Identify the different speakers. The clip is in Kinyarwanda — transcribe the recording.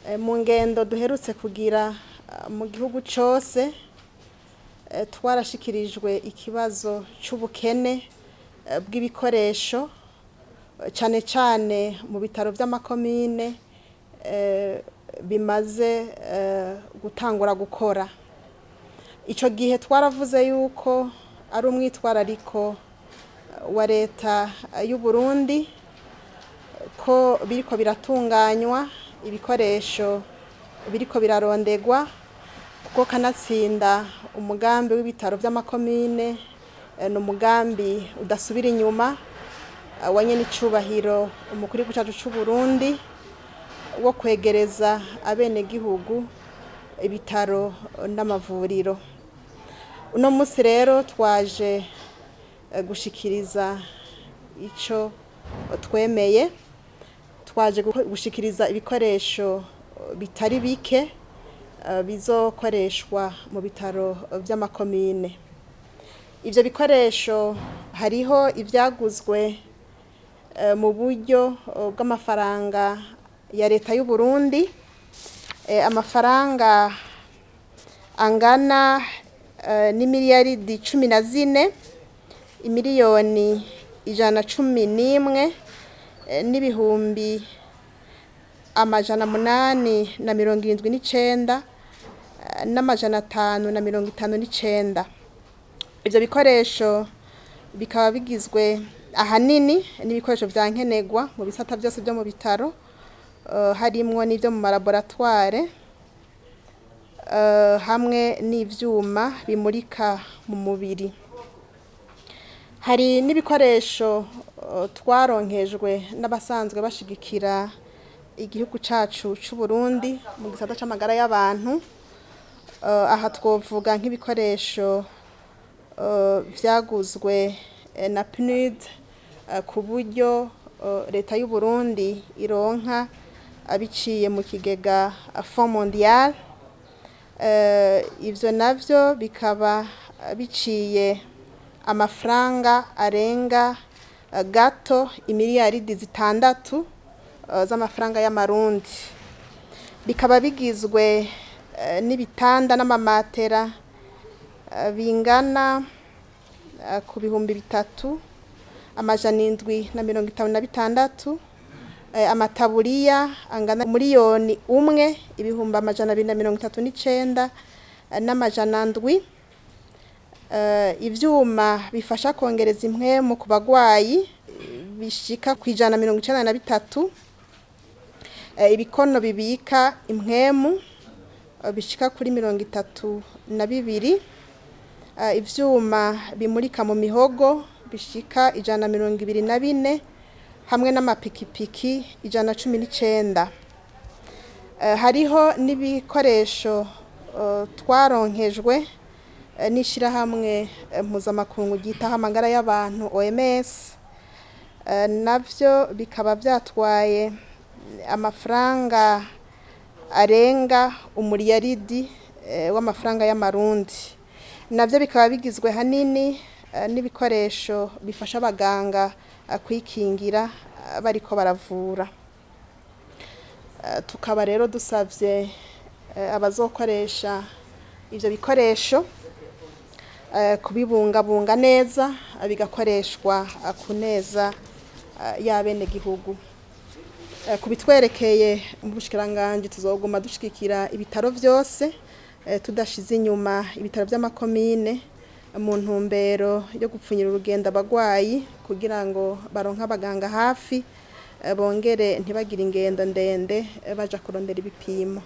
Speaker 1: Mu ngendo duherutse kugira mu gihugu cyose twarashikirijwe ikibazo cy'ubukene bw'ibikoresho cyane cyane mu bitaro vy'Amakomine bimaze gutangura gukora. Ico gihe twaravuze yuko ari umwitwarariko wa Leta y'u Burundi ko biriko biratunganywa, ibikoresho biriko birarondegwa, kuko kanatsinda umugambi w'ibitaro vy'Amakomine n'umugambi udasubira inyuma wanye n'icubahiro umukuru w'igihugu cacu c'u Burundi wo kwegereza abenegihugu ibitaro n'amavuriro. Uno musi rero twaje gushikiriza ico twemeye, twaje gushikiriza ibikoresho bitari bike bizokoreshwa mu bitaro vy'Amakomine. Ivyo bikoresho hariho ivyaguzwe mu buryo bw'amafaranga ya Leta y'u Burundi, amafaranga angana n'imiliyaridi 14 imiliyoni 111 n'ibihumbi 879 n'amajana 559. Ivyo bikoresho bikaba bigizwe ahanini n'ibikoresho vya nkenerwa mu bisata byose byo mu bitaro, harimwo n'ivyo mu laboratoire, hamwe n'ivyuma bimurika mu mubiri. Hari n'ibikoresho twaronkejwe n'abasanzwe bashigikira igihugu cacu c'u Burundi mu gisata c'amagara y'abantu. Aha twovuga nk'ibikoresho vyaguzwe na PNUD ku buryo Leta y'u Burundi ironka abiciye mu kigega Fond Mondial. Ivyo navyo bikaba biciye amafaranga arenga gato imiliyaridi 6 z'amafaranga y'amarundi. Bikaba bigizwe n'ibitanda n'amamatera bingana ku bihumbi 3,756, amataburiya angana miliyoni 1 ibihumbi 239 n'amajana 7, ivyuma bifasha kongereza impwemu ku bagwayi bishika ku 193, ibikono bibika impwemu bishika kuri 32, ivyuma bimurika mu mihogo bishika 124, hamwe n'amapikipiki 119. Hariho n'ibikoresho twaronkejwe n'ishirahamwe mpuzamakungu ryitaho amagara y'abantu OMS, navyo bikaba vyatwaye amafaranga arenga umuliyaridi w'amafaranga y'amarundi. Navyo bikaba bigizwe hanini n'ibikoresho bifasha abaganga kwikingira bariko baravura. Tukaba rero dusavye abazokoresha ivyo bikoresho kubibungabunga neza, bigakoreshwa ku neza y'abenegihugu. Kubitwerekeye mu Umushikiranganji tuzoguma dushikira ibitaro vyose, tudashize inyuma ibitaro vy'Amakomine mu ntumbero yo gupfunyira urugendo abagwayi kugira ngo baronke abaganga hafi, bongere ntibagire ingendo ndende baja kurondera ibipimo.